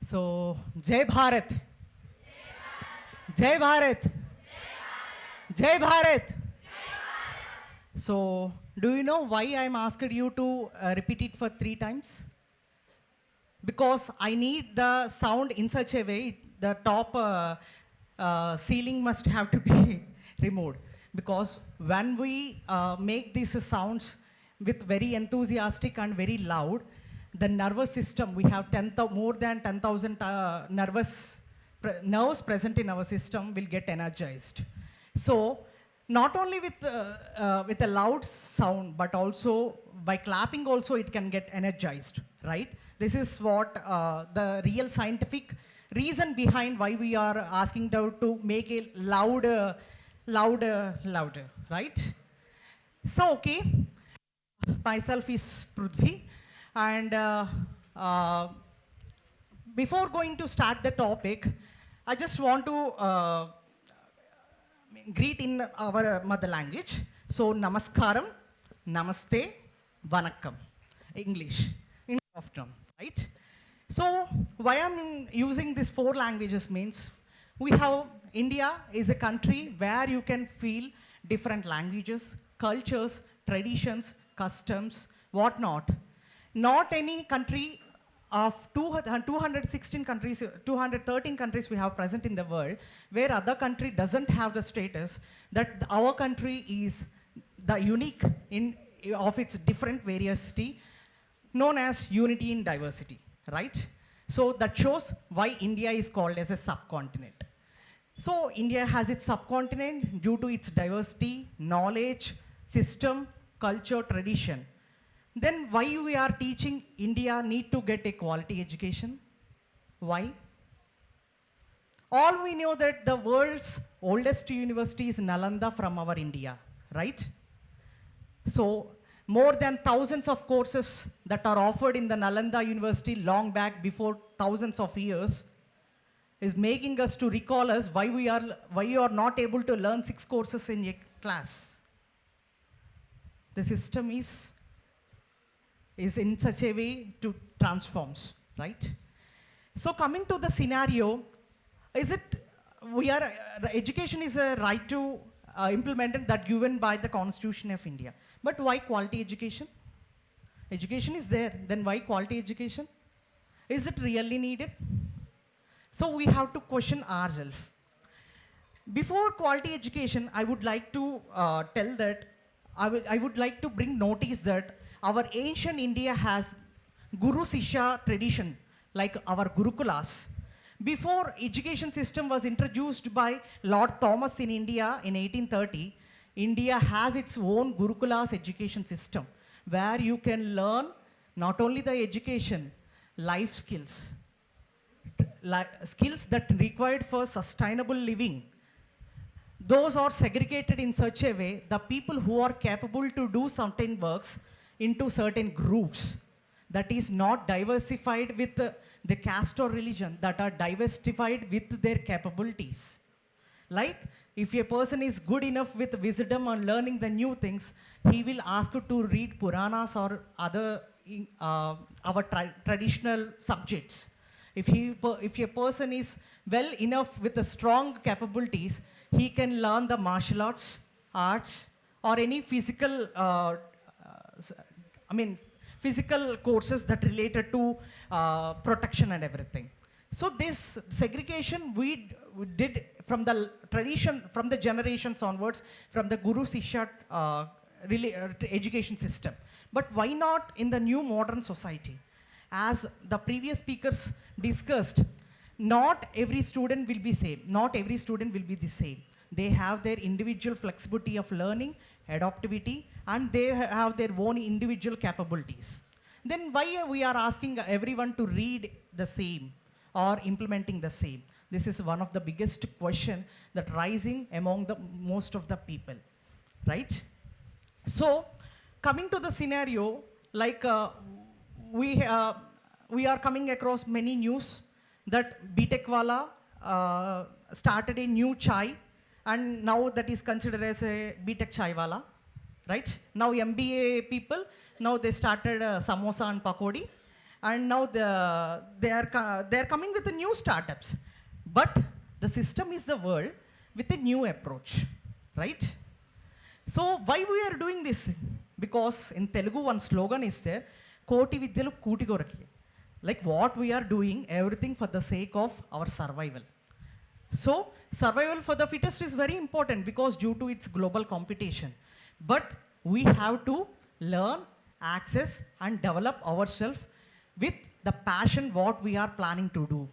So, Jai Bharat. Jai Bharat. Jai Bharat. So, do you know why I'm asked you to repeat it for 3 times? Because I need the sound in such a way, the top ceiling must have to be removed. Because when we make these sounds with very enthusiastic and very loud, the nervous system, we have more than 10,000 nerves present in our system will get energized. So, not only with a loud sound, but also by clapping also it can get energized, right? This is what the real scientific reason behind why we are asking to make it louder, right? So, okay, myself is Prudhvi, and before going to start the topic, I just want to greet in our mother language. So, namaskaram, namaste, vanakkam, English, in of term, right? So, why I'm using these 4 languages means we have India is a country where you can feel different languages, cultures, traditions, customs, whatnot. Not any country of 216 countries, 213 countries we have present in the world, where other country doesn't have the status, that our country is the unique of its different variety, known as unity in diversity, right? So that shows why India is called as a subcontinent. So India has its subcontinent due to its diversity, knowledge, system, culture, tradition. Then why we are teaching India need to get a quality education? Why? All we know that the world's oldest university is Nalanda from our India, right? So more than thousands of courses that are offered in the Nalanda University long back before thousands of years is making us to recall us why you are not able to learn 6 courses in a class. The system is in such a way to transforms, right? So coming to the scenario, education is a right to implemented that given by the Constitution of India. But why quality education? Education is there, then why quality education? Is it really needed? So we have to question ourselves. Before quality education, I would like to tell that, I would like to bring notice that our ancient India has Guru Sishya tradition, like our Gurukulas. Before education system was introduced by Lord Thomas in India in 1830, India has its own Gurukulas education system, where you can learn not only the education, life skills, skills that required for sustainable living. Those are segregated in such a way, the people who are capable to do certain works into certain groups that is not diversified with the caste or religion, that are diversified with their capabilities. Like, if a person is good enough with wisdom and learning the new things, he will ask to read Puranas or other our traditional subjects. If a person is well enough with the strong capabilities, he can learn the martial arts, or any physical physical courses that related to protection and everything. So this segregation we did from the tradition, from the generations onwards, from the Guru Sishya education system. But why not in the new modern society? As the previous speakers discussed, not every student will be same. Not every student will be the same. They have their individual flexibility of learning, adaptivity, and they have their own individual capabilities. Then why we are asking everyone to read the same or implementing the same? This is one of the biggest question that rising among the most of the people, right? So coming to the scenario, like we are coming across many news that BTech Wala started a new chai, and now that is considered as a BTech Chai Wala, right? Now MBA people, now they started samosa and pakodi, and now they are coming with the new startups. But the system is the world with a new approach, right? So why we are doing this? Because in Telugu one slogan is there, Koti Vidyalu Kuti Goraki. Like what we are doing, everything for the sake of our survival. So survival for the fittest is very important because due to its global competition. But we have to learn, access and develop ourselves with the passion what we are planning to do.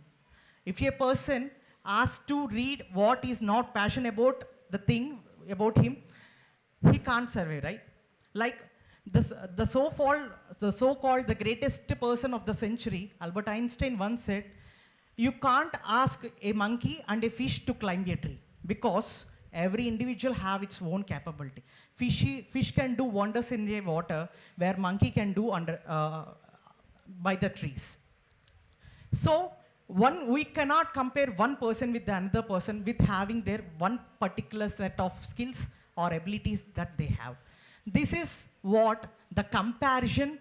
If a person asks to read what is not passion about the thing about him, he can't survive, right? Like the so-called the greatest person of the century, Albert Einstein once said, you can't ask a monkey and a fish to climb a tree because every individual have its own capability. Fish can do wonders in the water where monkey can do by the trees. So we cannot compare one person with another person with having their one particular set of skills or abilities that they have. This is what the comparison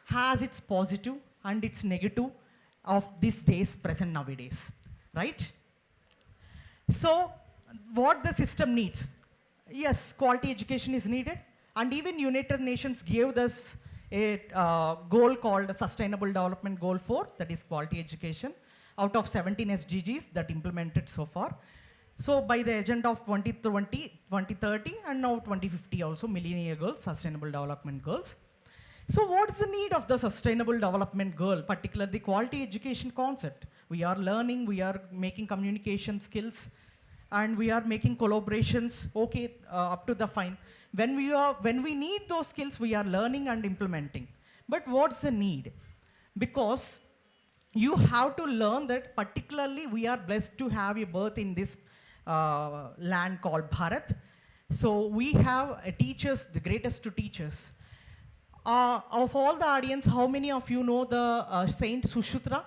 has its positive and its negative of these days, present nowadays, right? So what the system needs? Yes, quality education is needed, and even United Nations gave us a goal called Sustainable Development Goal 4, that is quality education, out of 17 SDGs that implemented so far. So by the agenda of 2020, 2030 and now 2050 also, Millennium Goals, Sustainable Development Goals. So what's the need of the Sustainable Development Goal, particularly the quality education concept? We are learning, we are making communication skills, and we are making collaborations, okay, up to the fine. When we need those skills, we are learning and implementing. But what's the need? Because you have to learn that particularly we are blessed to have a birth in this land called Bharat. So we have teachers, the greatest two teachers. Of all the audience, how many of you know the Saint Sushruta?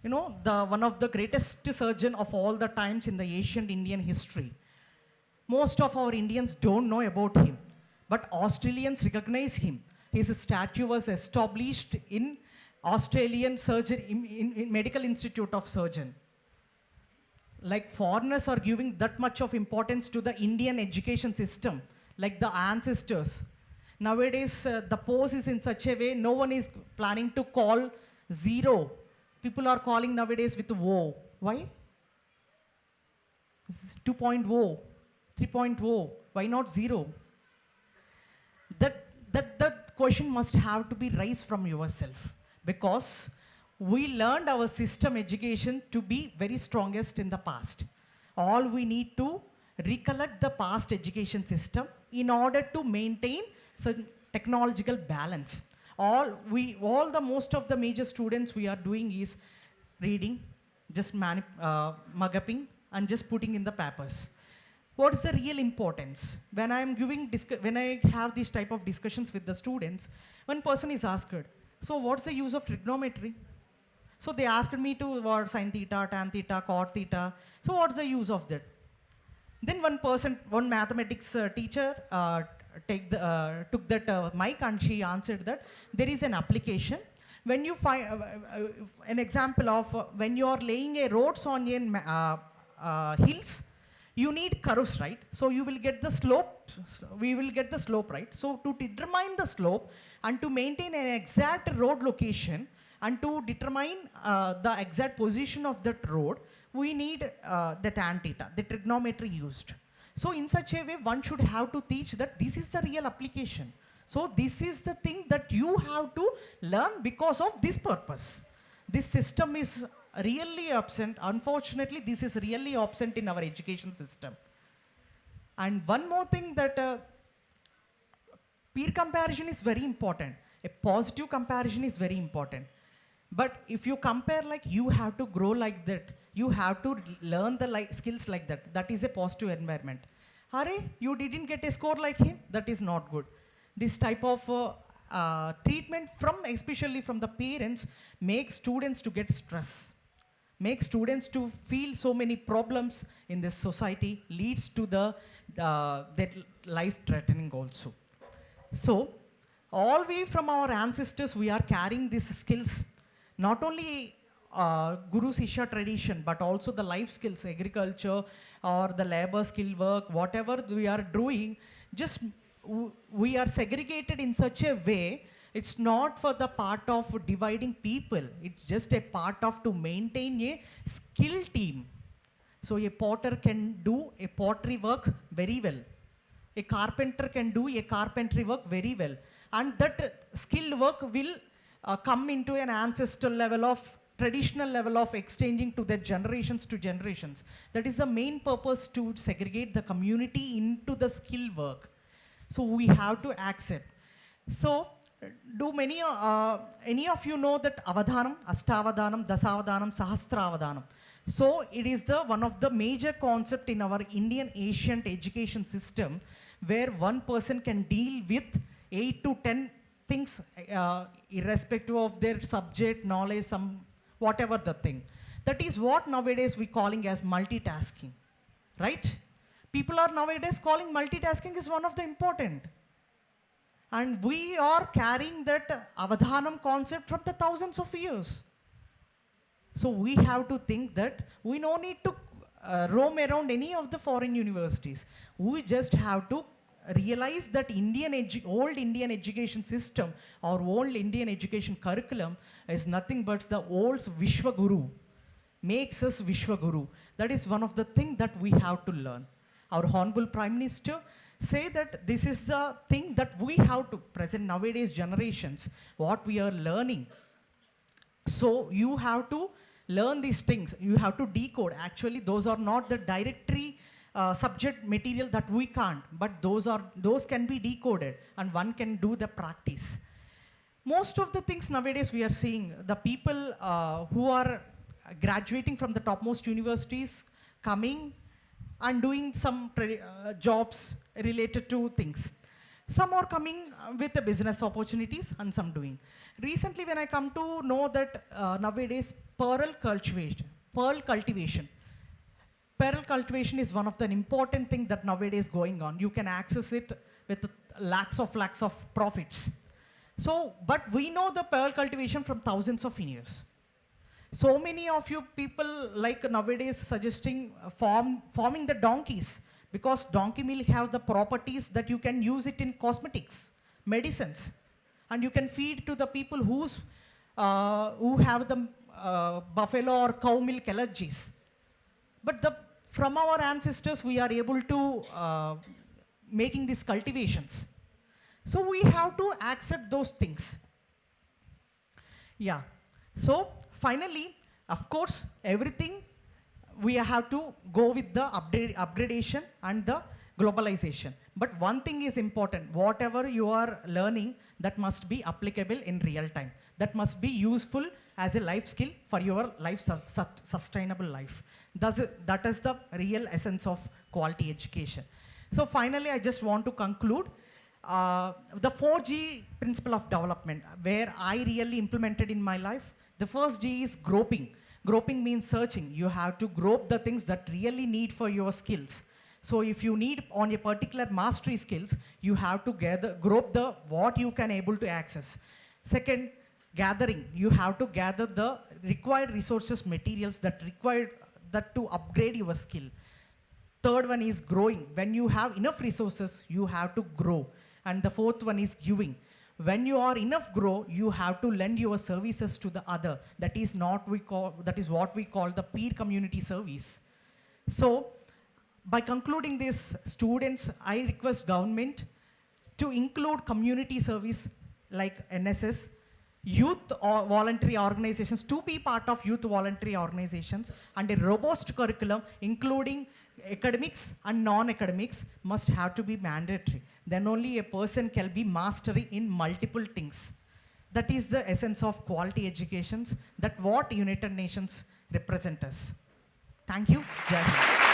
You know, one of the greatest surgeon of all the times in the ancient Indian history. Most of our Indians don't know about him, but Australians recognize him. His statue was established in Australian surgery, in Medical Institute of Surgeon. Like foreigners are giving that much of importance to the Indian education system, like the ancestors. Nowadays, the pose is in such a way, no one is planning to call zero. People are calling nowadays with woe. Why? 2.0, 3.0, why not zero? That question must have to be raised from yourself, because we learned our system education to be very strongest in the past. All we need to recollect the past education system in order to maintain some technological balance. Most of the major students we are doing is reading, just mug-upping and just putting in the papers. What is the real importance? When I have these type of discussions with the students, one person is asked, so what's the use of trigonometry? So they asked me to what sin theta, tan theta, cot theta. So what's the use of that? Then one mathematics teacher took that mic and she answered that there is an application. When you find an example of when you are laying a roads on hills, you need curves, right? So you will get the slope, we will get the slope, right? So to determine the slope and to maintain an exact road location and to determine the exact position of that road, we need the tan theta, the trigonometry used. So in such a way, one should have to teach that this is the real application. So this is the thing that you have to learn because of this purpose. This system is really absent. Unfortunately, this is really absent in our education system. And one more thing that peer comparison is very important. A positive comparison is very important. But if you compare, like, you have to grow like that. You have to learn the skills like that. That is a positive environment. Hare, you didn't get a score like him? That is not good. This type of treatment especially from the parents, makes students to get stress. Makes students to feel so many problems in this society, leads to that life threatening also. So all way from our ancestors, we are carrying these skills. Not only Guru Sishya tradition, but also the life skills, agriculture or the labor skill work, whatever we are doing, just we are segregated in such a way. It's not for the part of dividing people. It's just a part of to maintain a skill team. So a potter can do a pottery work very well. A carpenter can do a carpentry work very well. And that skilled work will come into an ancestral level of traditional level of exchanging to their generations to generations. That is the main purpose, to segregate the community into the skill work. So we have to accept. So do any of you know that avadhanam, astavadhanam, dasavadhanam, sahasravadhanam? So it is the one of the major concept in our Indian ancient education system, where one person can deal with 8 to 10 things, irrespective of their subject knowledge, some whatever the thing. That is what nowadays we calling as multitasking, right? People are nowadays calling multitasking is one of the important. And we are carrying that avadhanam concept from the thousands of years. So we have to think that we no need to roam around any of the foreign universities. We just have to realize that old Indian education system or old Indian education curriculum is nothing but the old Vishwaguru, makes us Vishwaguru. That is one of the things that we have to learn. Our Honorable Prime Minister say that this is the thing that we have to present nowadays generations, what we are learning. So you have to learn these things. You have to decode. Actually, those are not the directory subject material that we can't, but those can be decoded, and one can do the practice. Most of the things nowadays we are seeing, the people who are graduating from the topmost universities coming and doing some jobs related to things. Some are coming with the business opportunities and some doing. Recently, when I come to know that nowadays pearl cultivation is one of the important thing that nowadays going on. You can access it with lakhs of profits. So, but we know the pearl cultivation from thousands of years. So many of you people like nowadays suggesting farming the donkeys, because donkey milk have the properties that you can use it in cosmetics, medicines, and you can feed to the people who have the buffalo or cow milk allergies. But from our ancestors, we are able to making these cultivations. So we have to accept those things. Yeah. So finally, of course, everything we have to go with the upgradation and the globalization. But one thing is important. Whatever you are learning, that must be applicable in real time. That must be useful as a life skill for your life sustainable life. That is the real essence of quality education. So finally, I just want to conclude the 4G principle of development, where I really implemented in my life. The first G is groping. Groping means searching. You have to grope the things that really need for your skills. So if you need on a particular mastery skills, you have to grope what you can able to access. Second, gathering. You have to gather the required resources, materials that required that to upgrade your skill. Third one is growing. When you have enough resources, you have to grow. And the fourth one is giving. When you are enough grow, you have to lend your services to the other. That is what we call the peer community service. So by concluding this, students, I request government to include community service like NSS, youth or voluntary organizations, to be part of youth voluntary organizations, and a robust curriculum including academics and non-academics must have to be mandatory. Then only a person can be mastery in multiple things. That is the essence of quality educations, that what United Nations represent us. Thank you. Jai Hind.